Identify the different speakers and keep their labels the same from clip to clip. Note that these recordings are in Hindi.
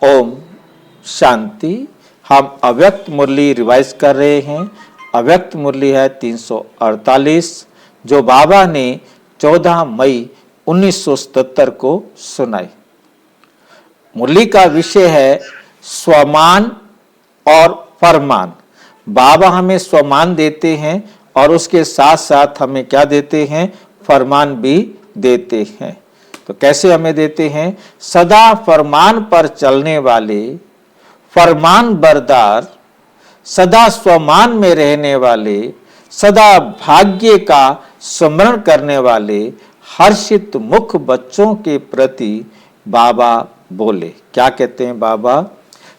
Speaker 1: ओम शांति। हम अव्यक्त मुरली रिवाइज कर रहे हैं। अव्यक्त मुरली है 348 जो बाबा ने 14 मई 1977 को सुनाई। मुरली का विषय है स्वमान और फरमान। बाबा हमें स्वमान देते हैं और उसके साथ साथ हमें क्या देते हैं, फरमान भी देते हैं। तो कैसे हमें देते हैं? सदा फरमान पर चलने वाले, फरमान बरदार, सदा स्वमान में रहने वाले, सदा भाग्य का स्मरण करने वाले हर्षित मुख बच्चों के प्रति बाबा बोले। क्या कहते हैं बाबा?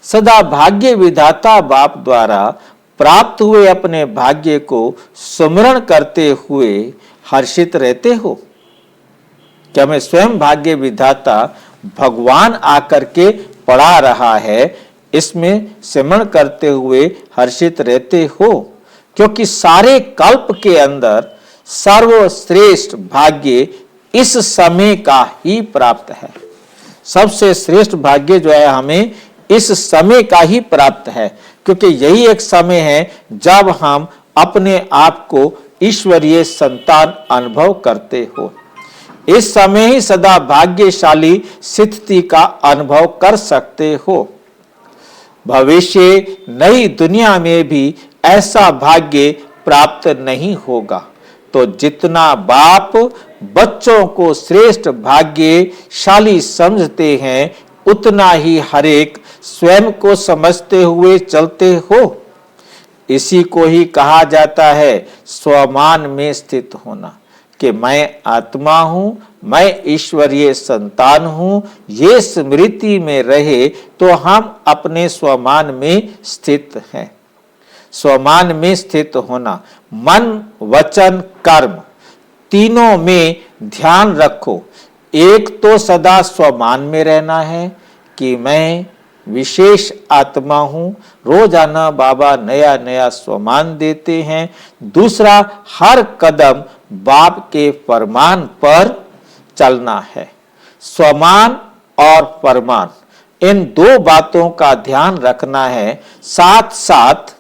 Speaker 1: सदा भाग्य विधाता बाप द्वारा प्राप्त हुए अपने भाग्य को स्मरण करते हुए हर्षित रहते हो। क्या मैं स्वयं भाग्य विधाता भगवान आकर के पढ़ा रहा है, इसमें स्मरण करते हुए हर्षित रहते हो? क्योंकि सारे कल्प के अंदर सर्वश्रेष्ठ भाग्य इस समय का ही प्राप्त है। सबसे श्रेष्ठ भाग्य जो है हमें इस समय का ही प्राप्त है, क्योंकि यही एक समय है जब हम अपने आप को ईश्वरीय संतान अनुभव करते हो। इस समय ही सदा भाग्यशाली स्थिति का अनुभव कर सकते हो। भविष्य नई दुनिया में भी ऐसा भाग्य प्राप्त नहीं होगा। तो जितना बाप बच्चों को श्रेष्ठ भाग्यशाली समझते हैं, उतना ही हरेक स्वयं को समझते हुए चलते हो। इसी को ही कहा जाता है स्वमान में स्थित होना, कि मैं आत्मा हूं, मैं ईश्वरीय संतान हूं। ये स्मृति में रहे तो हम अपने स्वमान में स्थित हैं। स्वमान में स्थित होना, मन वचन कर्म तीनों में ध्यान रखो। एक तो सदा स्वमान में रहना है कि मैं विशेष आत्मा हूं। रोजाना बाबा नया नया स्वमान देते हैं। दूसरा, हर कदम बाप के फरमान पर चलना है। स्वमान और फरमान, इन दो बातों का ध्यान रखना है। साथ साथ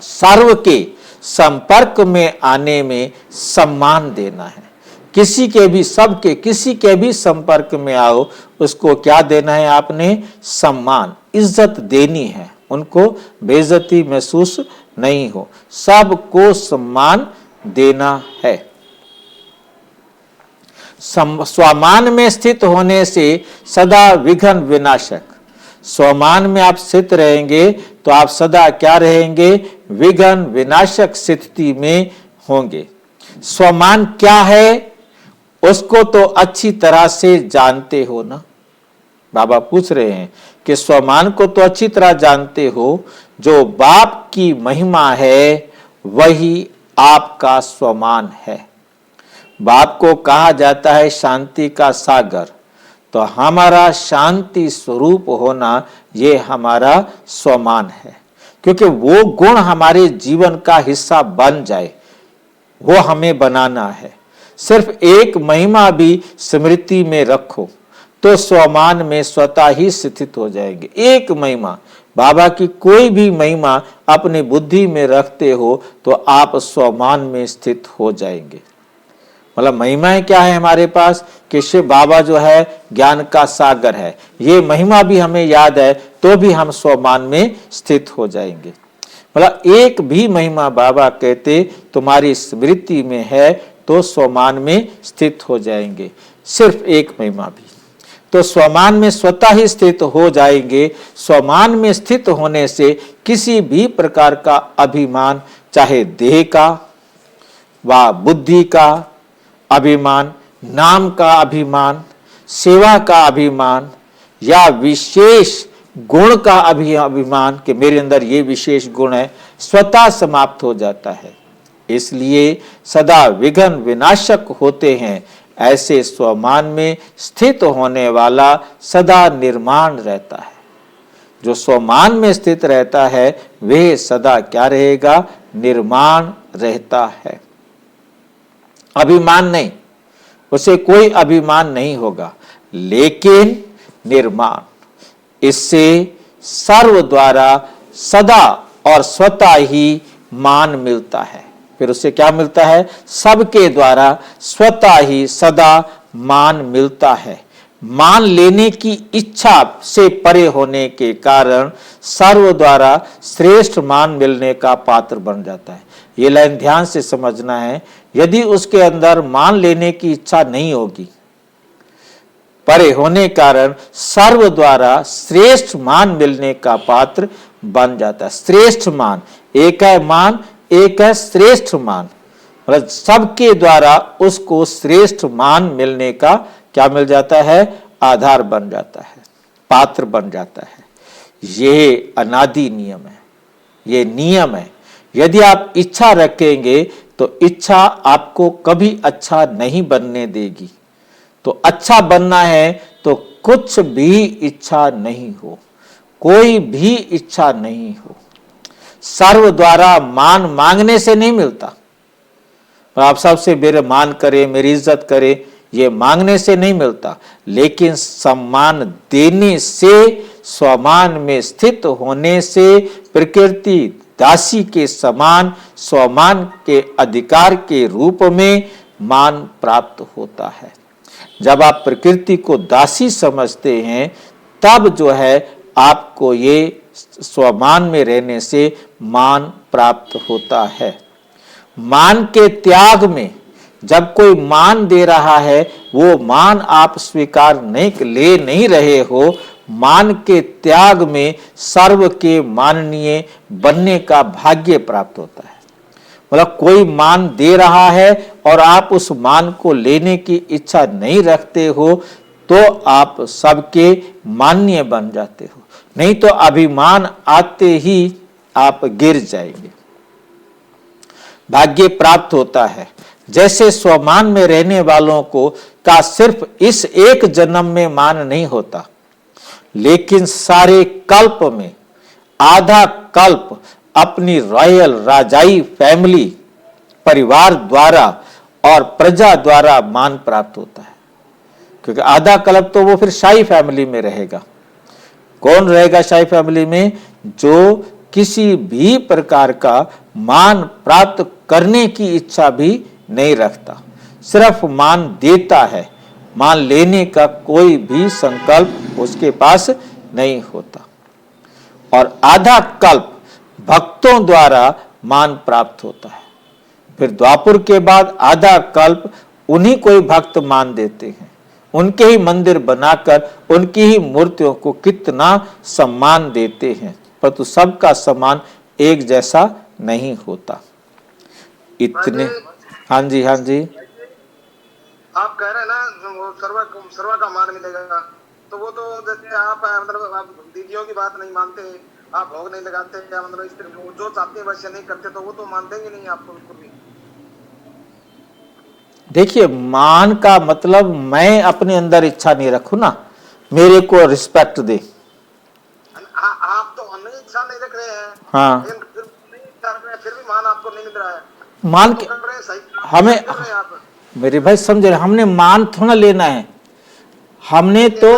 Speaker 1: सर्व के संपर्क में आने में सम्मान देना है। किसी के भी, सबके, किसी के भी संपर्क में आओ, उसको क्या देना है? आपने सम्मान, इज्जत देनी है। उनको बेइज्जती महसूस नहीं हो, सबको सम्मान देना है। स्वमान में स्थित होने से सदा विघ्न विनाशक। स्वमान में आप स्थित रहेंगे तो आप सदा क्या रहेंगे? विघ्न विनाशक स्थिति में होंगे। स्वमान क्या है उसको तो अच्छी तरह से जानते हो ना। बाबा पूछ रहे हैं कि स्वमान को तो अच्छी तरह जानते हो। जो बाप की महिमा है वही आपका स्वमान है। बाप को कहा जाता है शांति का सागर। तो हमारा शांति स्वरूप होना ये हमारा स्वमान है, क्योंकि वो गुण हमारे जीवन का हिस्सा बन जाए, वो हमें बनाना है। सिर्फ एक महिमा भी स्मृति में रखो तो स्वमान में स्वतः ही स्थित हो जाएंगे। एक महिमा, बाबा की कोई भी महिमा अपनी बुद्धि में रखते हो तो आप स्वमान में स्थित हो जाएंगे। मतलब महिमाएं क्या है हमारे पास कि शिव बाबा जो है ज्ञान का सागर है। ये महिमा भी हमें याद है तो भी हम स्वमान में स्थित हो जाएंगे। मतलब एक भी महिमा बाबा कहते तुम्हारी स्मृति में है तो स्वमान में स्थित हो जाएंगे। सिर्फ एक महिमा भी तो स्वमान में स्वतः ही स्थित हो जाएंगे। स्वमान में स्थित होने से किसी भी प्रकार का अभिमान, चाहे देह का व बुद्धि का अभिमान, नाम का अभिमान, सेवा का अभिमान या विशेष गुण का अभिमान कि मेरे अंदर ये विशेष गुण है, स्वतः समाप्त हो जाता है। इसलिए सदा विघ्न विनाशक होते हैं। ऐसे स्वमान में स्थित होने वाला सदा निर्माण रहता है। जो स्वमान में स्थित रहता है वह सदा क्या रहेगा? निर्माण रहता है। अभिमान नहीं, उसे कोई अभिमान नहीं होगा, लेकिन निर्माण, इससे सर्व द्वारा सदा और स्वतः ही मान मिलता है। फिर उससे क्या मिलता है? सबके द्वारा स्वतः ही सदा मान मिलता है। मान लेने की इच्छा से परे होने के कारण सर्व द्वारा श्रेष्ठ मान मिलने का पात्र बन जाता है। ये लाइन ध्यान से समझना है। यदि उसके अंदर मान लेने की इच्छा नहीं होगी, परे होने कारण सर्व द्वारा श्रेष्ठ मान मिलने का पात्र बन जाता है। श्रेष्ठ मान, एक है मान, एक है श्रेष्ठ मान, मतलब सबके द्वारा उसको श्रेष्ठ मान मिलने का क्या मिल जाता है? आधार बन जाता है, पात्र बन जाता है। ये अनादि नियम है, ये नियम है। यदि आप इच्छा रखेंगे तो इच्छा आपको कभी अच्छा नहीं बनने देगी। तो अच्छा बनना है तो कुछ भी इच्छा नहीं हो, कोई भी इच्छा नहीं हो। सर्व द्वारा मान मांगने से नहीं मिलता। आप सबसे मेरे मान करें, मेरी इज्जत करें, ये मांगने से नहीं मिलता, लेकिन सम्मान देने से, स्वमान में स्थित होने से, प्रकृति दासी के समान स्वमान के अधिकार के रूप में मान प्राप्त होता है। जब आप प्रकृति को दासी समझते हैं तब जो है आपको ये स्वमान में रहने से मान प्राप्त होता है। मान के त्याग में, जब कोई मान दे रहा है वो मान आप स्वीकार ले नहीं रहे हो, मान के त्याग में सर्व के माननीय बनने का भाग्य प्राप्त होता है। मतलब कोई मान दे रहा है और आप उस मान को लेने की इच्छा नहीं रखते हो तो आप सबके माननीय बन जाते हो, नहीं तो अभिमान आते ही आप गिर जाएंगे। भाग्य प्राप्त होता है। जैसे स्वमान में रहने वालों को का सिर्फ इस एक जन्म में मान नहीं होता, लेकिन सारे कल्प में आधा कल्प अपनी रॉयल राजाई फैमिली परिवार द्वारा और प्रजा द्वारा मान प्राप्त होता है। क्योंकि आधा कल्प तो वो फिर शाही फैमिली में रहेगा। कौन रहेगा शाही फैमिली में? जो किसी भी प्रकार का मान प्राप्त करने की इच्छा भी नहीं रखता, सिर्फ मान देता है, मान लेने का कोई भी संकल्प उसके पास नहीं होता। और आधा कल्प भक्तों द्वारा मान प्राप्त होता है। फिर द्वापर के बाद आधा कल्प उन्हीं कोई भक्त मान देते हैं, उनके ही मंदिर बनाकर उनकी ही मूर्तियों को कितना सम्मान देते हैं, परंतु सबका सम्मान एक जैसा नहीं होता। इतने हाँ जी, हाँ जी,
Speaker 2: आप कह रहे हैं ना वो सर्व का मान मिलेगा, तो वो तो जैसे आप मतलब आप दीदियों की बात नहीं मानते, आप भोग नहीं लगाते, या मतलब इस तरह जो चाहते हैं वैसे नहीं करते, तो वो तो मान देंगे नहीं आपको बिल्कुल भी।
Speaker 1: देखिए, मान का मतलब मैं अपने अंदर इच्छा नहीं रखूं ना, मेरे को रिस्पेक्ट दे।
Speaker 2: आप तो अन्य इच्छा नहीं रख रहे हैं,
Speaker 1: हाँ,
Speaker 2: फिर भी मान आपको नहीं मिल रहा है।
Speaker 1: मान के हमें, मेरे भाई समझे, हमने मान थोड़ा लेना है, हमने तो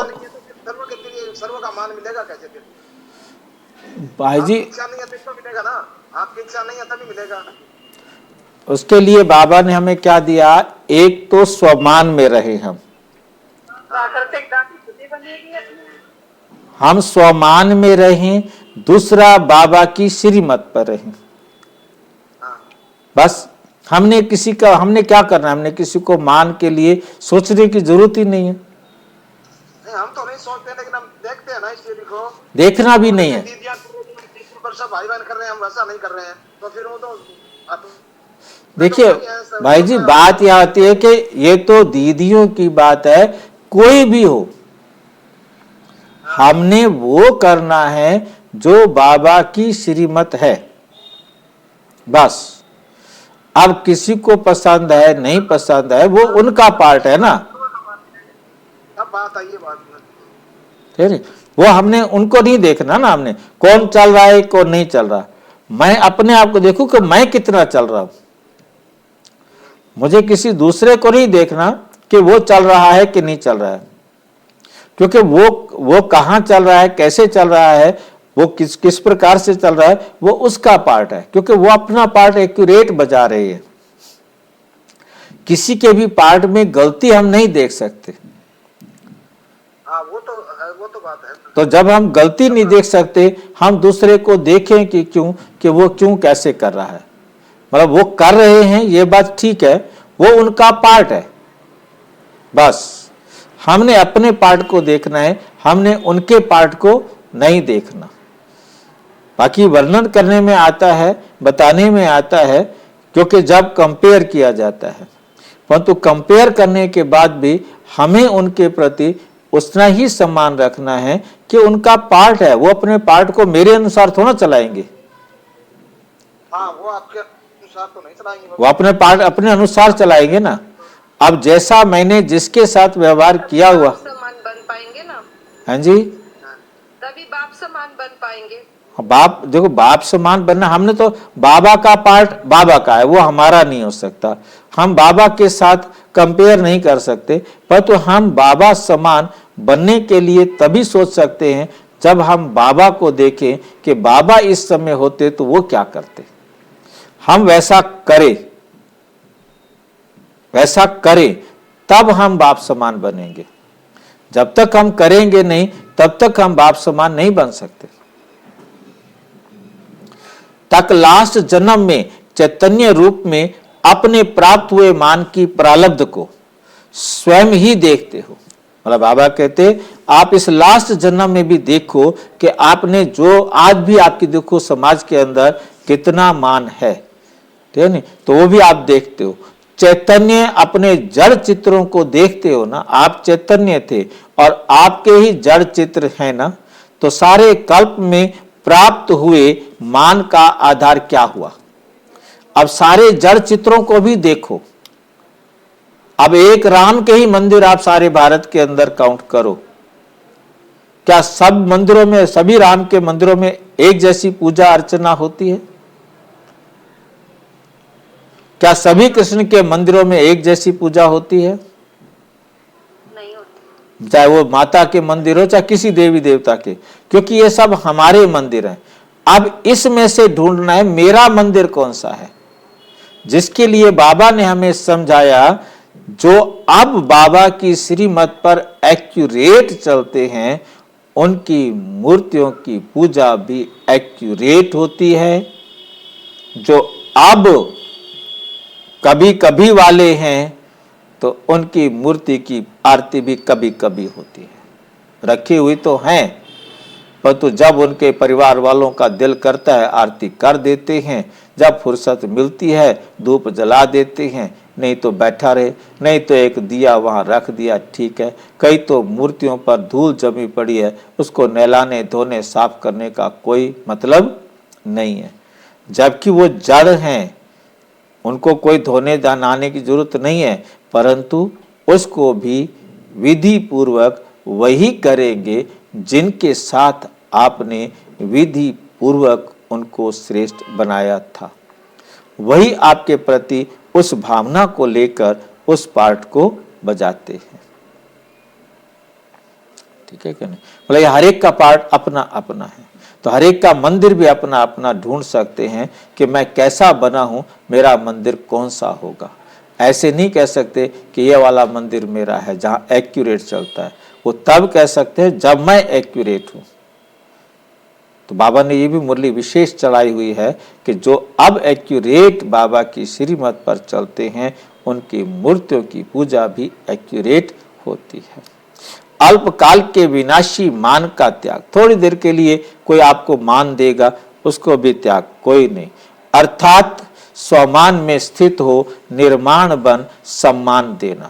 Speaker 2: सर्व का मान मिलेगा कैसे फिर?
Speaker 1: भाई जी
Speaker 2: इच्छा नहीं है तो मिलेगा ना, आपकी इच्छा नहीं है तभी मिलेगा।
Speaker 1: उसके लिए बाबा ने हमें क्या दिया? एक तो स्वमान में रहे, हम स्वमान में रहें, दूसरा बाबा की श्रीमत पर रहें। बस हमने क्या करना है? हमने किसी को मान के लिए सोचने की जरूरत ही नहीं है।
Speaker 2: हम तो नहीं सोचते, लेकिन हम देखते हैं ना इस चीज को।
Speaker 1: देखना भी नहीं है।
Speaker 2: भाई बहन कर रहे हैं, हम वैसा नहीं कर रहे हैं, तो फिर वो तो
Speaker 1: देखिए भाई जी, बात यह आती है कि ये तो दीदियों की बात है, कोई भी हो, हमने वो करना है जो बाबा की श्रीमत है, बस। अब किसी को पसंद है नहीं पसंद है वो उनका पार्ट है ना।
Speaker 2: अब बात आई है बात
Speaker 1: ठीक है, वो हमने उनको नहीं देखना ना, हमने कौन चल रहा है कौन नहीं चल रहा। मैं अपने आप को देखूं कि मैं कितना चल रहा हूं, मुझे किसी दूसरे को नहीं देखना कि वो चल रहा है कि नहीं चल रहा है। क्योंकि वो कहाँ चल रहा है, कैसे चल रहा है, वो किस प्रकार से चल रहा है, वो उसका पार्ट है, क्योंकि वो अपना पार्ट एक्यूरेट बजा रही है। किसी के भी पार्ट में गलती हम नहीं देख सकते।
Speaker 2: हाँ वो तो बात है।
Speaker 1: तो जब हम गलती नहीं देख सकते, हम दूसरे को देखें कि वो क्यों कैसे कर रहा है। मतलब वो कर रहे हैं ये बात ठीक है, वो उनका पार्ट है, बस हमने अपने पार्ट को देखना है, हमने उनके पार्ट को नहीं देखना। बाकी वर्णन करने में आता है, बताने में आता है, क्योंकि जब कंपेयर किया जाता है, परंतु कंपेयर करने के बाद भी हमें उनके प्रति उतना ही सम्मान रखना है कि उनका पार्ट है, वो अपने पार्ट को मेरे अनुसार थोड़ा चलाएंगे।
Speaker 2: हाँ वो आपके अनुसार तो नहीं चलाएंगे,
Speaker 1: वो अपने पार्ट अपने अनुसार चलाएंगे ना। अब जैसा मैंने जिसके साथ व्यवहार किया हुआ,
Speaker 3: समान बन पाएंगे ना।
Speaker 1: हाँ जी,
Speaker 3: तभी बाप समान बन पाएंगे।
Speaker 1: बाप देखो, बाप समान बनना, हमने तो बाबा का पार्ट बाबा का है, वो हमारा नहीं हो सकता। हम बाबा के साथ कंपेयर नहीं कर सकते, परंतु हम बाबा समान बनने के लिए तभी सोच सकते हैं जब हम बाबा को देखें कि बाबा इस समय होते तो वो क्या करते, हम वैसा करें तब हम बाप समान बनेंगे। जब तक हम करेंगे नहीं, तब तक हम बाप समान नहीं बन सकते। तक लास्ट जन्म में चैतन्य रूप में अपने प्राप्त हुए मान की प्रारब्ध को स्वयं ही देखते हो। मतलब बाबा कहते आप इस लास्ट जन्म में भी देखो कि आपने जो आज भी आपकी देखो समाज के अंदर कितना मान है, ठीक है नहीं, तो वो भी आप देखते हो। चैतन्य अपने जड़ चित्रों को देखते हो ना, आप चैतन्य थे और आपके ही जड़ चित्र है ना, तो सारे कल्प में प्राप्त हुए मान का आधार क्या हुआ। अब सारे जड़ चित्रों को भी देखो। अब एक राम के ही मंदिर आप सारे भारत के अंदर काउंट करो, क्या सब मंदिरों में, सभी राम के मंदिरों में एक जैसी पूजा अर्चना होती है? क्या सभी कृष्ण के मंदिरों में एक जैसी पूजा होती है?
Speaker 3: नहीं होती।
Speaker 1: चाहे वो माता के मंदिर हो, चाहे किसी देवी देवता के, क्योंकि ये सब हमारे मंदिर हैं। अब इसमें से ढूंढना है मेरा मंदिर कौन सा है, जिसके लिए बाबा ने हमें समझाया। जो अब बाबा की श्रीमत पर एक्यूरेट चलते हैं, उनकी मूर्तियों की पूजा भी एक्यूरेट होती है। जो अब कभी कभी वाले हैं, तो उनकी मूर्ति की आरती भी कभी कभी होती है। रखी हुई तो हैं, परंतु जब उनके परिवार वालों का दिल करता है आरती कर देते हैं, जब फुर्सत मिलती है धूप जला देते हैं, नहीं तो बैठा रहे, नहीं तो एक दिया वहां रख दिया, ठीक है। कई तो मूर्तियों पर धूल जमी पड़ी है, उसको नहलाने धोने साफ करने का कोई मतलब नहीं है, जबकि वो जड़ हैं, उनको कोई धोने नहाने की जरूरत नहीं है, परंतु उसको भी विधि पूर्वक वही करेंगे जिनके साथ आपने विधि पूर्वक उनको श्रेष्ठ बनाया था। वही आपके प्रति उस भावना को लेकर उस पार्ट को बजाते हैं, ठीक है क्या नहीं। मतलब हर एक का पार्ट अपना अपना है, तो हर एक का मंदिर भी अपना अपना ढूंढ सकते हैं कि मैं कैसा बना हूं, मेरा मंदिर कौन सा होगा। ऐसे नहीं कह सकते कि ये वाला मंदिर मेरा है जहां एक्यूरेट चलता है, वो तब कह सकते हैं जब मैं एक्यूरेट हूं। तो बाबा ने ये भी मुरली विशेष चढ़ाई हुई है कि जो अब एक्यूरेट बाबा की श्रीमत पर चलते हैं, उनकी मूर्तियों की पूजा भी एक्यूरेट होती है। अल्पकाल के विनाशी मान का त्याग, थोड़ी देर के लिए कोई आपको मान देगा, उसको भी त्याग कोई नहीं। अर्थात स्वमान में स्थित हो, निर्माण बन सम्मान देना,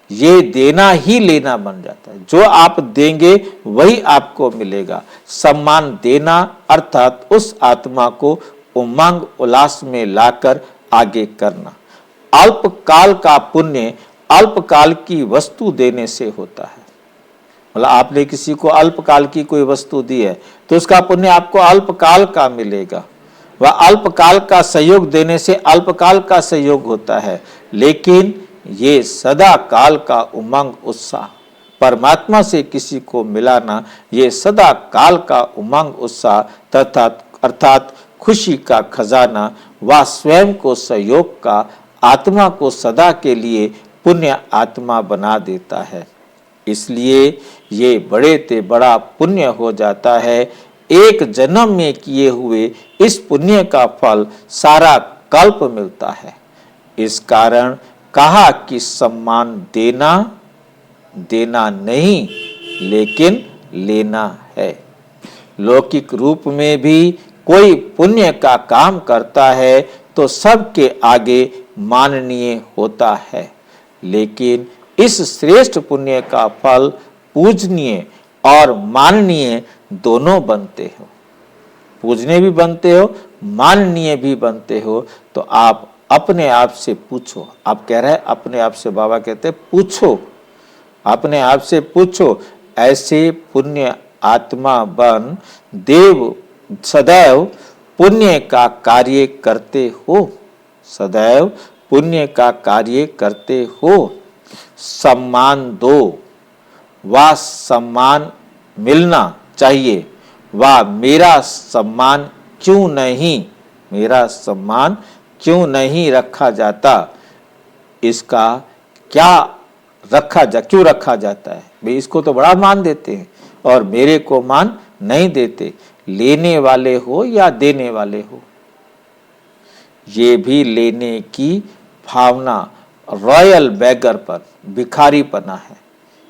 Speaker 1: ये देना ही लेना बन जाता है। जो आप देंगे वही आपको मिलेगा। सम्मान देना अर्थात उस आत्मा को उमंग उल्लास में लाकर आगे करना। अल्पकाल का पुण्य अल्पकाल की वस्तु देने से होता है। मतलब आपने किसी को अल्पकाल की कोई वस्तु दी है, तो उसका पुण्य आपको अल्पकाल का मिलेगा। वह अल्पकाल का सहयोग देने से अल्पकाल का सहयोग होता है, लेकिन ये सदा काल का उमंग उत्साह परमात्मा से किसी को मिलाना, ये सदा काल का उमंग उत्साह तथा अर्थात खुशी का खजाना व स्वयं को सहयोग का आत्मा को सदा के लिए पुण्य आत्मा बना देता है। इसलिए ये बड़े ते बड़ा पुण्य हो जाता है। एक जन्म में किए हुए इस पुण्य का फल सारा कल्प मिलता है। इस कारण कहा कि सम्मान देना नहीं लेकिन लेना है। लौकिक रूप में भी कोई पुण्य का काम करता है तो सबके आगे माननीय होता है, लेकिन इस श्रेष्ठ पुण्य का फल पूजनीय और माननीय दोनों बनते हो। पूजनीय भी बनते हो, माननीय भी बनते हो। तो आप अपने आप से पूछो। आप कह रहे हैं अपने आप से, बाबा कहते हैं पूछो, अपने आप से पूछो, ऐसे पुण्य आत्मा बन देव सदैव पुण्य का कार्य करते हो, सदैव पुण्य का कार्य करते हो। सम्मान दो व सम्मान मिलना चाहिए व मेरा सम्मान क्यों नहीं, मेरा सम्मान क्यों नहीं रखा जाता, इसका क्या क्यों रखा जाता है भाई, इसको तो बड़ा मान देते हैं और मेरे को मान नहीं देते। लेने वाले हो या देने वाले हो, ये भी लेने की भावना रॉयल बैगर पर भिखारीपना है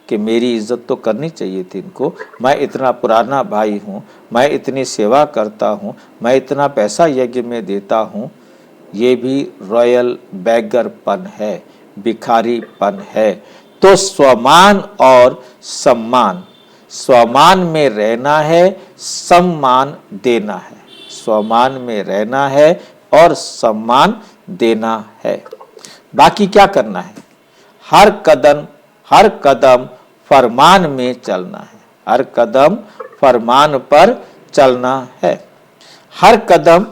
Speaker 1: कि मेरी इज्जत तो करनी चाहिए थी इनको, मैं इतना पुराना भाई हूँ, मैं इतनी सेवा करता हूँ, मैं इतना पैसा यज्ञ में देता हूँ। ये भी रॉयल बैगरपन है, भिखारीपन है। तो स्वमान और सम्मान, स्वमान में रहना है, सम्मान देना है, स्वमान में रहना है और सम्मान देना है। बाकी क्या करना है, हर कदम फरमान में चलना है, हर कदम फरमान पर चलना है। हर कदम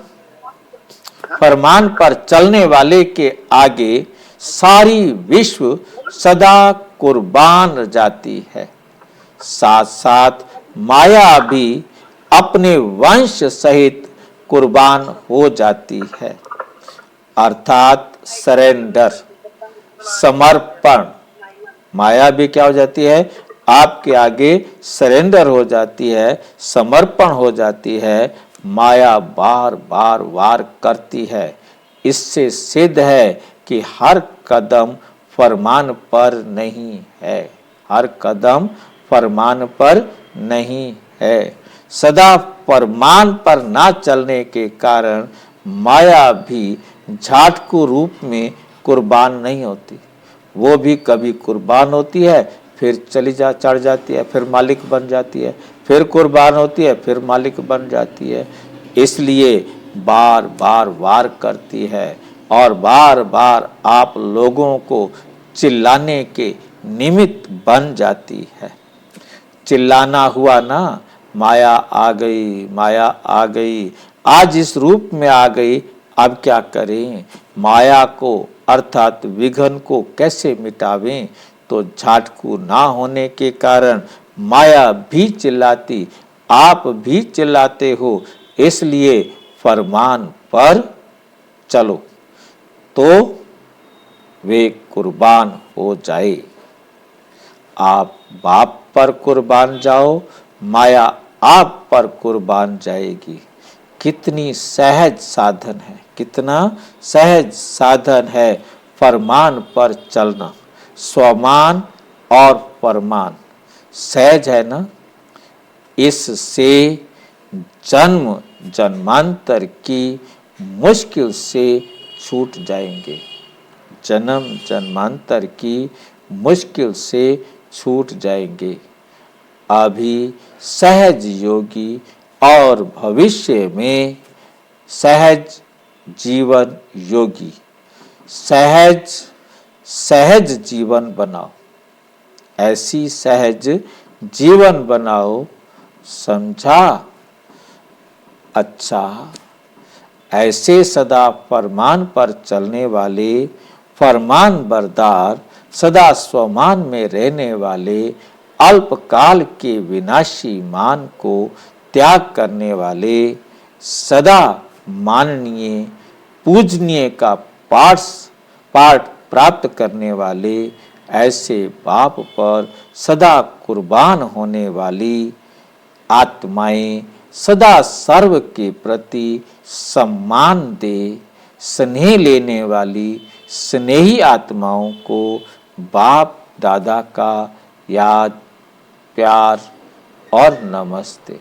Speaker 1: फरमान पर चलने वाले के आगे सारी विश्व सदा कुर्बान जाती है। साथ साथ माया भी अपने वंश सहित कुर्बान हो जाती है, अर्थात सरेंडर, समर्पण। माया भी क्या हो जाती है, आपके आगे सरेंडर हो जाती है, समर्पण हो जाती है। माया बार बार वार करती है। इससे सिद्ध है कि हर कदम फरमान पर नहीं है, हर कदम फरमान पर नहीं है। सदा फरमान पर ना चलने के कारण माया भी झाटकू रूप में कुर्बान नहीं होती, वो भी कभी कुर्बान होती है, फिर चढ़ जाती है, फिर मालिक बन जाती है, फिर कुर्बान होती है, फिर मालिक बन जाती है। इसलिए बार बार वार करती है और बार बार आप लोगों को चिल्लाने के निमित्त बन जाती है। चिल्लाना हुआ ना, माया आ गई, माया आ गई, आज इस रूप में आ गई, अब क्या करें, माया को अर्थात विघ्न को कैसे मिटावें। तो झाटकू ना होने के कारण माया भी चिल्लाती, आप भी चिल्लाते हो। इसलिए फरमान पर चलो तो वे कुर्बान हो जाए। आप बाप पर कुर्बान जाओ, माया आप पर कुर्बान जाएगी। कितनी सहज साधन है, कितना सहज साधन है फरमान पर चलना। स्वमान और फरमान सहज है ना, इससे जन्म जन्मांतर की मुश्किल से छूट जाएंगे, जन्म जन्मांतर की मुश्किल से छूट जाएंगे। अभी सहज योगी और भविष्य में सहज जीवन योगी। सहज जीवन बनाओ, ऐसी सहज जीवन बनाओ, समझा। अच्छा, ऐसे सदा फरमान पर चलने वाले, फरमान बरदार, सदा स्वमान में रहने वाले अल्पकाल के विनाशी मान को त्याग करने वाले, सदा माननीय पूजनीय का पाठ प्राप्त करने वाले, ऐसे बाप पर सदा कुर्बान होने वाली आत्माएं सदा सर्व के प्रति सम्मान दे, स्नेह लेने वाली स्नेही आत्माओं को बाप दादा का याद, प्यार और नमस्ते।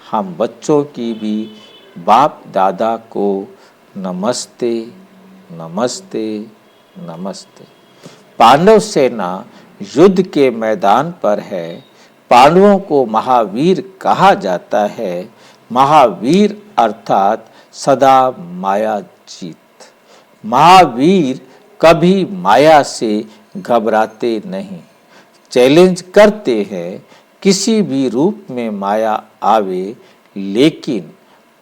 Speaker 1: हम बच्चों की भी बाप दादा को नमस्ते नमस्ते नमस्ते। पांडव सेना युद्ध के मैदान पर है। पांडवों को महावीर कहा जाता है। महावीर अर्थात सदा माया जीत। महावीर कभी माया से घबराते नहीं, चैलेंज करते हैं किसी भी रूप में माया आवे, लेकिन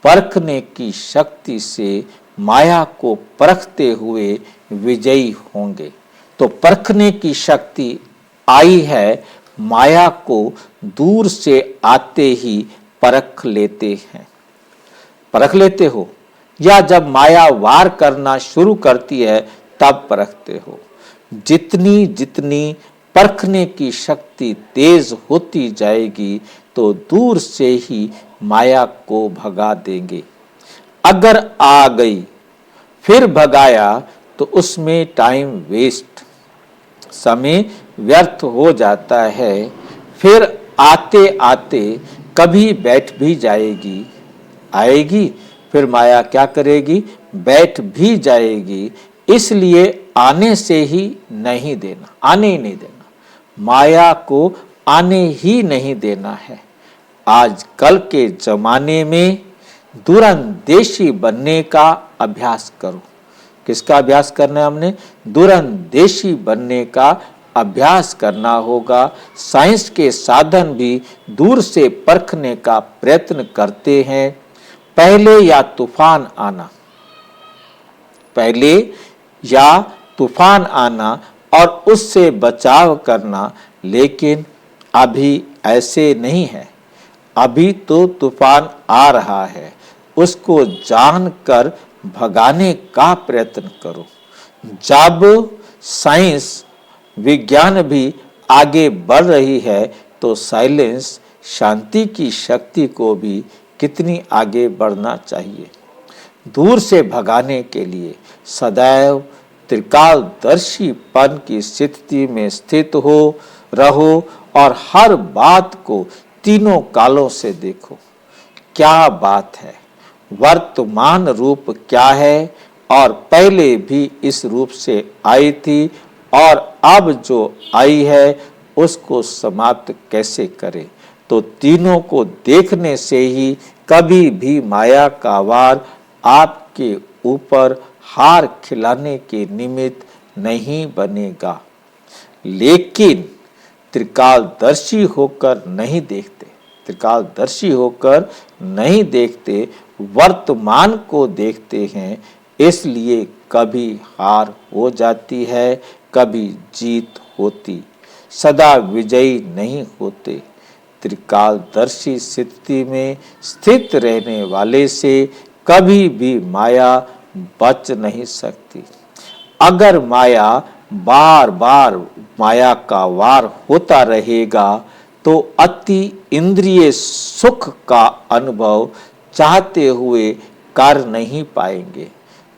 Speaker 1: परखने की शक्ति से माया को परखते हुए विजयी होंगे। तो परखने की शक्ति आई है, माया को दूर से आते ही परख लेते हैं। परख लेते हो, या जब माया वार करना शुरू करती है तब परखते हो। जितनी जितनी परखने की शक्ति तेज होती जाएगी तो दूर से ही माया को भगा देंगे। अगर आ गई फिर भगाया तो उसमें टाइम वेस्ट, समय व्यर्थ हो जाता है। फिर आते आते कभी बैठ भी जाएगी, आएगी, फिर माया क्या करेगी, बैठ भी जाएगी। इसलिए आने से ही नहीं देना, आने ही नहीं देना, माया को आने ही नहीं देना है। आजकल के जमाने में दूरंदेशी बनने का अभ्यास करो। किसका अभ्यास करना है हमने? दूरंदेशी बनने का अभ्यास करना होगा। साइंस के साधन भी दूर से परखने का प्रयत्न करते हैं। पहले या तूफान आना, पहले या तूफान आना और उससे बचाव करना, लेकिन अभी ऐसे नहीं है। अभी तो तूफान आ रहा है, उसको जानकर भगाने का प्रयत्न करो। जब साइंस विज्ञान भी आगे बढ़ रही है तो साइलेंस, शांति की शक्ति को भी कितनी आगे बढ़ना चाहिए। दूर से भगाने के लिए सदैव त्रिकालदर्शीपन की स्थिति में स्थित हो रहो और हर बात को तीनों कालों से देखो। क्या बात है, वर्तमान रूप क्या है और पहले भी इस रूप से आई थी और अब जो आई है उसको समाप्त कैसे करें। तो तीनों को देखने से ही कभी भी माया का वार आपके ऊपर हार खिलाने के निमित्त नहीं बनेगा। लेकिन त्रिकालदर्शी होकर नहीं देखते, त्रिकालदर्शी होकर नहीं देखते, वर्तमान को देखते हैं, इसलिए कभी हार हो जाती है, कभी जीत होती, सदा विजयी नहीं होते। त्रिकालदर्शी स्थिति में स्थित रहने वाले से कभी भी माया बच नहीं सकती। अगर माया बार बार माया का वार होता रहेगा तो अति इंद्रिय सुख का अनुभव चाहते हुए कर नहीं पाएंगे।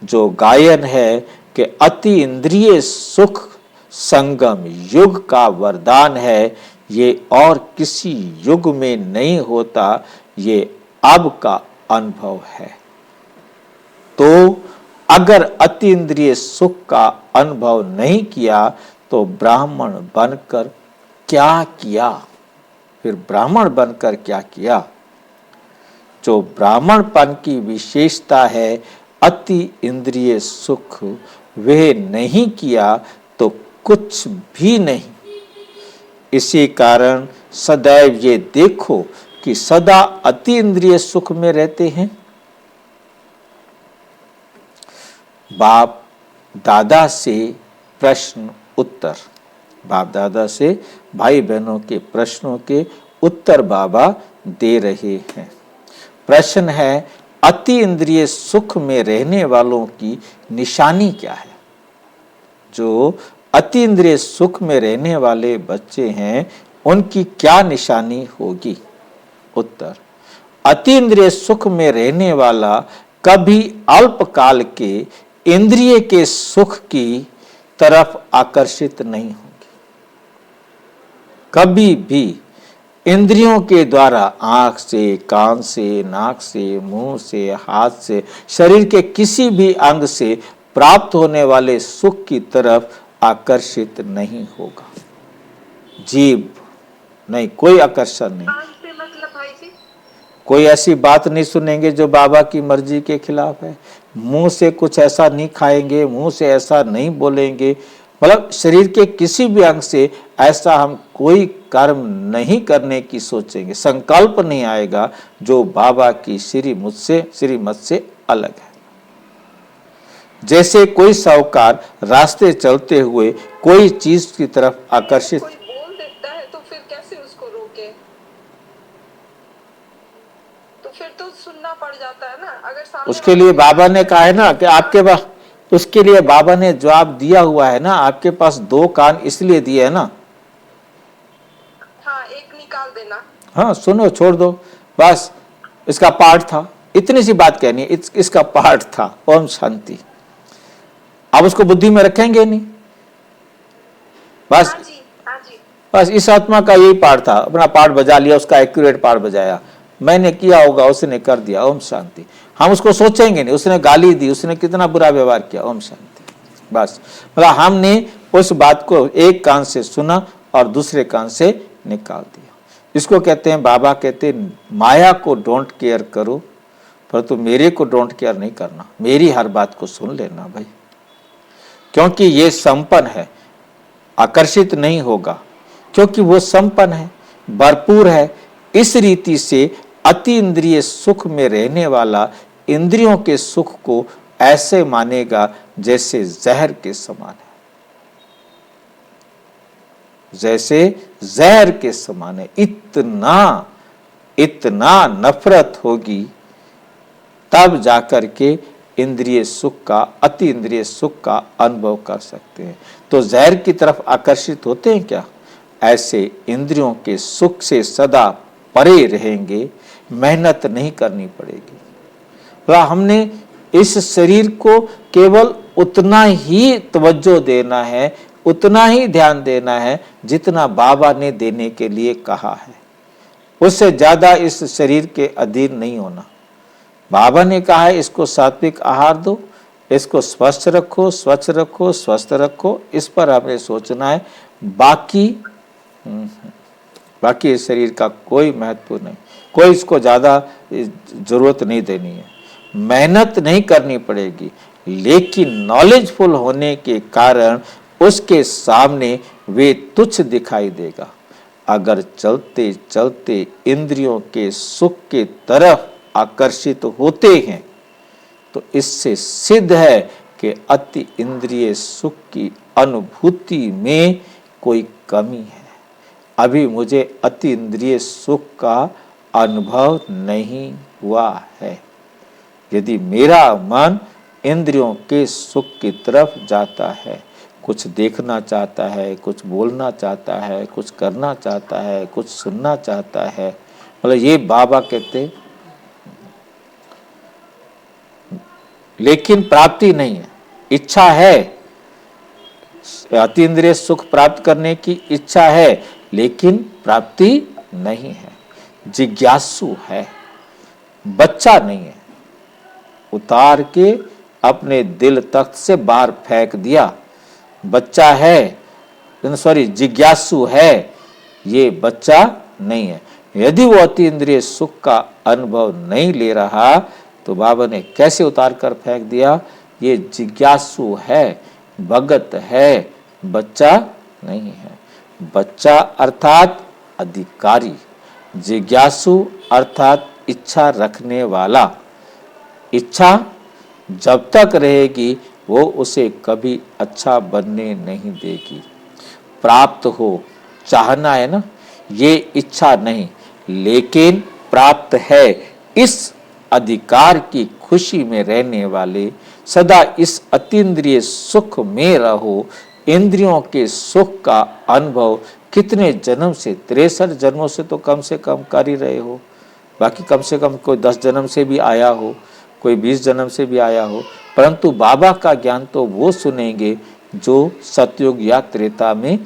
Speaker 1: जो गायन है कि अति इंद्रिय सुख संगम युग का वरदान है, ये और किसी युग में नहीं होता, ये अब का अनुभव है। तो अगर अति इंद्रिय सुख का अनुभव नहीं किया तो ब्राह्मण बनकर क्या किया? फिर ब्राह्मण बनकर क्या किया? जो ब्राह्मणपन की विशेषता है अति इंद्रिय सुख, वह नहीं किया तो कुछ भी नहीं। इसी कारण सदैव ये देखो कि सदा अति इंद्रिय सुख में रहते हैं। बाप दादा से प्रश्न उत्तर। बाप दादा से भाई बहनों के प्रश्नों के उत्तर बाबा दे रहे हैं। प्रश्न है, अति इंद्रिय सुख में रहने वालों की निशानी क्या है? जो अति इंद्रिय सुख में रहने वाले बच्चे हैं उनकी क्या निशानी होगी? उत्तर, अति इंद्रिय सुख में रहने वाला कभी अल्पकाल के इंद्रिय के सुख की तरफ आकर्षित नहीं होंगे। कभी भी इंद्रियों के द्वारा आंख से, कान से, नाक से, मुंह से, हाथ से, शरीर के किसी भी अंग से प्राप्त होने वाले सुख की तरफ आकर्षित नहीं होगा। जीव नहीं, कोई आकर्षण नहीं।
Speaker 3: कान से मतलब भाई जी?
Speaker 1: कोई ऐसी बात नहीं सुनेंगे जो बाबा की मर्जी के खिलाफ है। मुंह से कुछ ऐसा नहीं खाएंगे, मुंह से ऐसा नहीं बोलेंगे, मतलब शरीर के किसी भी अंग से ऐसा हम कोई कर्म नहीं करने की सोचेंगे, संकल्प नहीं आएगा जो बाबा की श्रीमत से अलग है। जैसे कोई साहूकार रास्ते चलते हुए कोई चीज की तरफ आकर्षित,
Speaker 3: कोई बोल देता है तो फिर कैसे उसको रोके? तो फिर तो सुनना पड़ जाता है ना। अगर सामने
Speaker 1: उसके लिए बाबा ने कहा है ना कि आपके पास, उसके लिए बाबा ने जवाब दिया हुआ है ना, आपके पास 2 कान इसलिए दिए है ना।
Speaker 3: हाँ, एक निकाल देना।
Speaker 1: हाँ, सुनो, छोड़ दो, बस इसका पार्ट था, इतनी सी बात कहनी है, इसका पार्ट था। ओम शांति। आप उसको बुद्धि में रखेंगे नहीं, बस
Speaker 3: हाँ जी, हाँ जी।
Speaker 1: बस इस आत्मा का यही पार्ट था, अपना पार्ट बजा लिया, उसका एक्यूरेट पार्ट बजाया, मैंने किया होगा, उसने कर दिया। ओम शांति। हम उसको सोचेंगे नहीं, उसने गाली दी, उसने कितना बुरा व्यवहार किया। ओम शांति। बस मतलब हमने उस बात को एक कान से सुना और दूसरे कान से निकाल दिया। इसको कहते हैं, बाबा कहते हैं, माया को डोंट केयर करो, परंतु मेरे को डोंट केयर नहीं करना, मेरी हर बात को सुन लेना भाई, क्योंकि ये संपन्न है, आकर्षित नहीं होगा, क्योंकि वो संपन्न है, भरपूर है। इस रीति से अति इंद्रिय सुख में रहने वाला इंद्रियों के सुख को ऐसे मानेगा जैसे जहर के समान है, जैसे जहर के समान है। इतना नफरत होगी तब जाकर के इंद्रिय सुख का, अति इंद्रिय सुख का अनुभव कर सकते हैं। तो जहर की तरफ आकर्षित होते हैं क्या? ऐसे इंद्रियों के सुख से सदा परे रहेंगे, मेहनत नहीं करनी पड़ेगी। तो हमने इस शरीर को केवल उतना ही तवज्जो देना है, उतना ही ध्यान देना है जितना बाबा ने देने के लिए कहा है, उससे ज्यादा इस शरीर के अधीन नहीं होना। बाबा ने कहा है इसको सात्विक आहार दो, इसको स्वस्थ रखो, स्वच्छ रखो, स्वस्थ रखो, इस पर हमें सोचना है। बाकी इस शरीर का कोई महत्व नहीं, कोई इसको ज्यादा जरूरत नहीं देनी है, मेहनत नहीं करनी पड़ेगी, लेकिन नॉलेजफुल होने के कारण उसके सामने वे तुच्छ दिखाई देगा। अगर चलते चलते इंद्रियों के सुख के तरफ आकर्षित होते हैं तो इससे सिद्ध है कि अति इंद्रिय सुख की अनुभूति में कोई कमी है। अभी मुझे अति इंद्रिय सुख का अनुभव नहीं हुआ है। यदि मेरा मन इंद्रियों के सुख की तरफ जाता है, कुछ देखना चाहता है, कुछ बोलना चाहता है, कुछ करना चाहता है, कुछ सुनना चाहता है, मतलब ये बाबा कहते, लेकिन प्राप्ति नहीं है। इच्छा है, अति इंद्रिय सुख प्राप्त करने की इच्छा है, लेकिन प्राप्ति नहीं है। जिज्ञासु है, बच्चा नहीं है, उतार के अपने दिल तख्त से बाहर फेंक दिया। बच्चा है, जिज्ञासु है, ये बच्चा नहीं है। यदि वो अति इंद्रिय सुख का अनुभव नहीं ले रहा तो बाबा ने कैसे उतार कर फेंक दिया? ये जिज्ञासु है, भगत है, बच्चा नहीं है। बच्चा अर्थात अधिकारी, जिज्ञासु अर्थात इच्छा रखने वाला। इच्छा जब तक रहेगी वो उसे कभी अच्छा बनने नहीं देगी। प्राप्त हो, चाहना है ना, ये इच्छा नहीं, लेकिन प्राप्त है इस अधिकार की खुशी में रहने वाले, सदा इस अतीन्द्रिय सुख में रहो। इंद्रियों के सुख का अनुभव कितने जन्म से, 63 जन्मों से तो कम से कम कर ही रहे हो, बाकी कम से कम कोई 10 जन्म से भी आया हो, कोई 20 जन्म से भी आया हो, परंतु बाबा का ज्ञान तो वो सुनेंगे जो सतयुग या त्रेता में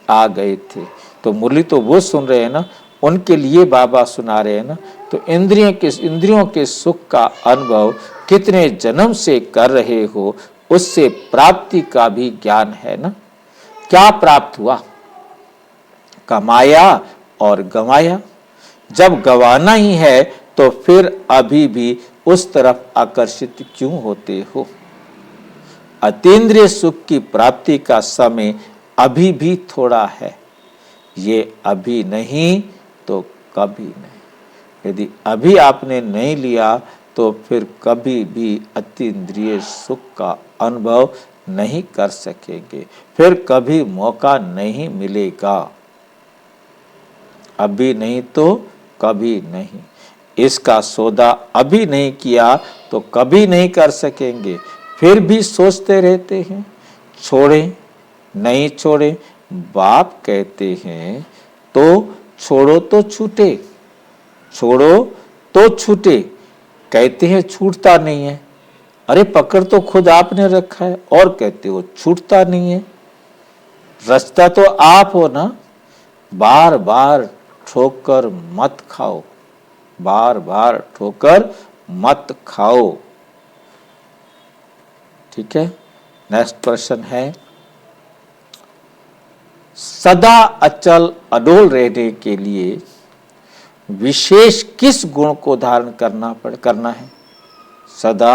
Speaker 1: आ गए थे। तो मुरली तो वो सुन रहे हैं ना, उनके लिए बाबा सुना रहे हैं ना। तो इंद्रियों के सुख का अनुभव कितने जन्म से कर रहे हो, उससे प्राप्ति का भी ज्ञान है ना। क्या प्राप्त हुआ? कमाया और गंवाया। जब गंवाना ही है तो फिर अभी भी उस तरफ आकर्षित क्यों होते हो? अतीन्द्रिय सुख की प्राप्ति का समय अभी भी थोड़ा है, ये अभी नहीं तो कभी नहीं। यदि अभी आपने नहीं लिया तो फिर कभी भी अतीन्द्रिय सुख का अनुभव नहीं कर सकेंगे, फिर कभी मौका नहीं मिलेगा। अभी नहीं तो कभी नहीं। इसका सौदा अभी नहीं किया तो कभी नहीं कर सकेंगे। फिर भी सोचते रहते हैं छोड़ें नहीं छोड़ें। बाप कहते हैं तो छोड़ो तो छूटे, छोड़ो तो छूटे। कहते हैं छूटता नहीं है। अरे पकड़ तो खुद आपने रखा है और कहते हो छूटता नहीं है। रास्ता तो आप हो ना। बार बार ठोकर मत खाओ, बार बार ठोकर मत खाओ। ठीक है, नेक्स्ट प्रश्न है, सदा अचल अडोल रहने के लिए विशेष किस गुण को धारण करना है? सदा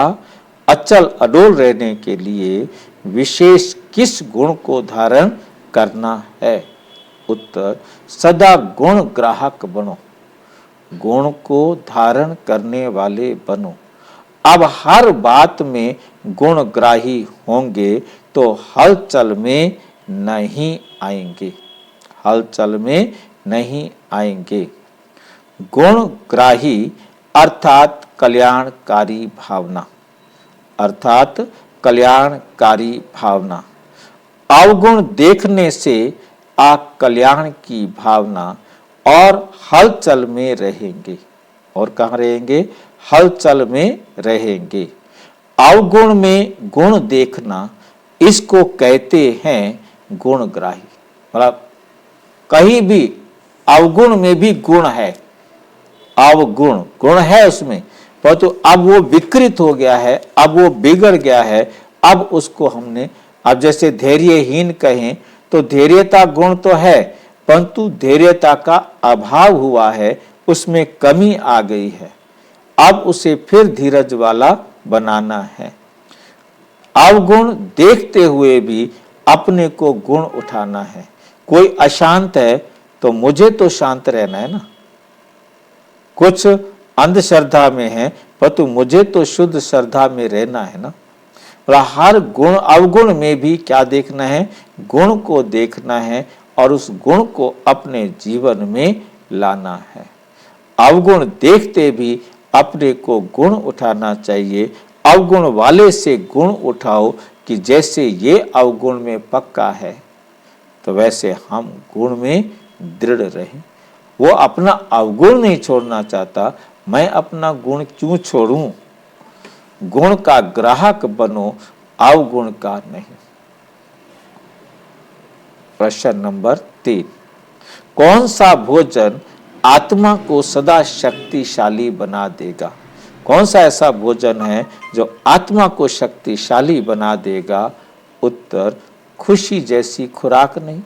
Speaker 1: अचल अडोल रहने के लिए विशेष किस गुण को धारण करना है? उत्तर, सदा गुण ग्राहक बनो, गुण को धारण करने वाले बनो। अब हर बात में गुणग्राही होंगे तो हलचल में नहीं आएंगे, हलचल में नहीं आएंगे। गुणग्राही अर्थात कल्याणकारी भावना, अर्थात कल्याणकारी भावना। अवगुण देखने से कल्याण की भावना और हलचल में रहेंगे। और कहाँ रहेंगे? हलचल में रहेंगे। अवगुण में गुण देखना, इसको कहते हैं गुणग्राही। मतलब कहीं भी अवगुण में भी गुण है, अवगुण गुण है उसमें, परंतु अब वो विकृत हो गया है, अब वो बिगड़ गया है। अब उसको हमने, अब जैसे धैर्यहीन कहें तो धैर्यता गुण तो है, परंतु धैर्यता का अभाव हुआ है, उसमें कमी आ गई है। अब उसे फिर धीरज वाला बनाना है। अवगुण देखते हुए भी अपने को गुण उठाना है। कोई अशांत है तो मुझे तो शांत रहना है ना। कुछ अंधश्रद्धा में है परंतु मुझे तो शुद्ध श्रद्धा में रहना है ना। हर गुण अवगुण में भी क्या देखना है? गुण को देखना है और उस गुण को अपने जीवन में लाना है। अवगुण देखते भी अपने को गुण उठाना चाहिए। अवगुण वाले से गुण उठाओ कि जैसे ये अवगुण में पक्का है तो वैसे हम गुण में दृढ़ रहें। वो अपना अवगुण नहीं छोड़ना चाहता, मैं अपना गुण क्यों छोड़ूं? गुण का ग्राहक बनो, अवगुण का नहीं। प्रश्न नंबर 3, कौन सा भोजन आत्मा को सदा शक्तिशाली बना देगा? कौन सा ऐसा भोजन है जो आत्मा को शक्तिशाली बना देगा? उत्तर, खुशी जैसी खुराक नहीं।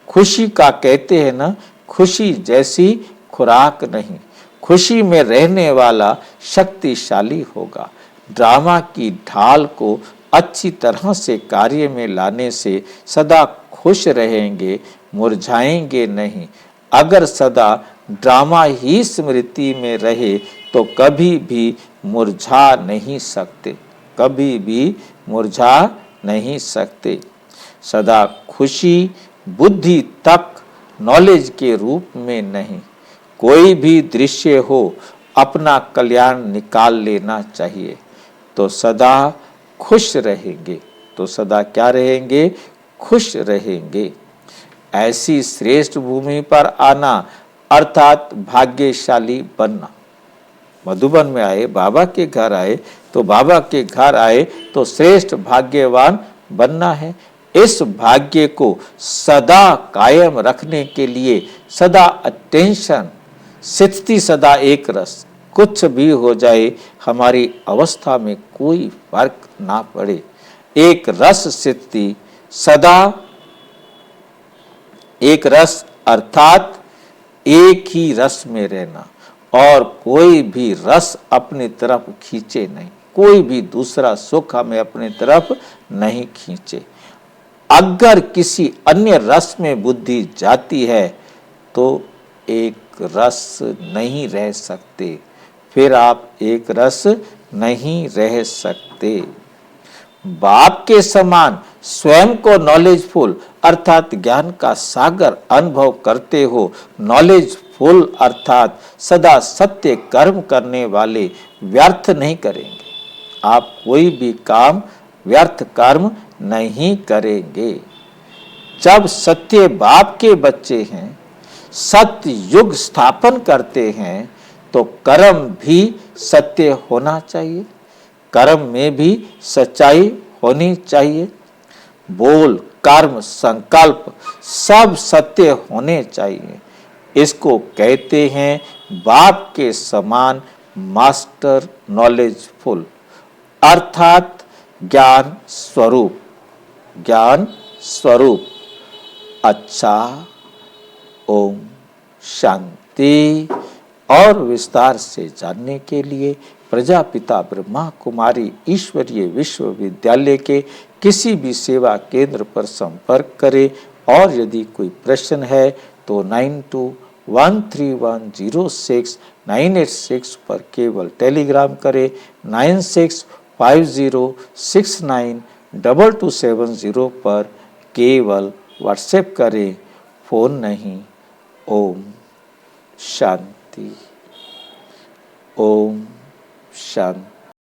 Speaker 1: खुशी का कहते हैं ना, खुशी जैसी खुराक नहीं। खुशी में रहने वाला शक्तिशाली होगा। ड्रामा की ढाल को अच्छी तरह से कार्य में लाने से सदा खुश रहेंगे, मुरझाएंगे नहीं। अगर सदा ड्रामा ही स्मृति में रहे तो कभी भी मुरझा नहीं सकते, कभी भी मुरझा नहीं सकते। सदा खुशी बुद्धि तक नॉलेज के रूप में नहीं। कोई भी दृश्य हो अपना कल्याण निकाल लेना चाहिए तो सदा खुश रहेंगे। तो सदा क्या रहेंगे? खुश रहेंगे। ऐसी श्रेष्ठ भूमि पर आना अर्थात भाग्यशाली बनना। मधुबन में आए, बाबा के घर आए, तो बाबा के घर आए तो श्रेष्ठ भाग्यवान बनना है। इस भाग्य को सदा कायम रखने के लिए सदा अटेंशन, स्थिति सदा एक रस। कुछ भी हो जाए हमारी अवस्था में कोई फर्क ना पड़े, एक रस स्थिति सदा एक रस अर्थात एक ही रस में रहना और कोई भी रस अपनी तरफ खींचे नहीं, कोई भी दूसरा सुख हमें अपनी तरफ नहीं खींचे। अगर किसी अन्य रस में बुद्धि जाती है तो एक रस नहीं रह सकते, फिर आप एक रस नहीं रह सकते। बाप के समान स्वयं को नॉलेजफुल अर्थात ज्ञान का सागर अनुभव करते हो। नॉलेजफुल अर्थात सदा सत्य कर्म करने वाले व्यर्थ नहीं करेंगे। आप कोई भी काम व्यर्थ कर्म नहीं करेंगे। जब सत्य बाप के बच्चे हैं, सत्य युग स्थापन करते हैं तो कर्म भी सत्य होना चाहिए, कर्म में भी सच्चाई होनी चाहिए। बोल, कर्म, संकल्प सब सत्य होने चाहिए। इसको कहते हैं बाप के समान मास्टर नॉलेजफुल अर्थात ज्ञान स्वरूप। ज्ञान स्वरूप। अच्छा, ओम शांति। और विस्तार से जानने के लिए प्रजापिता ब्रह्मा कुमारी ईश्वरीय विश्वविद्यालय के किसी भी सेवा केंद्र पर संपर्क करें। और यदि कोई प्रश्न है तो 9213106986 पर केवल टेलीग्राम करें। 9650692270 पर केवल व्हाट्सएप करें, फोन नहीं। ओम शांति। ओम शांति।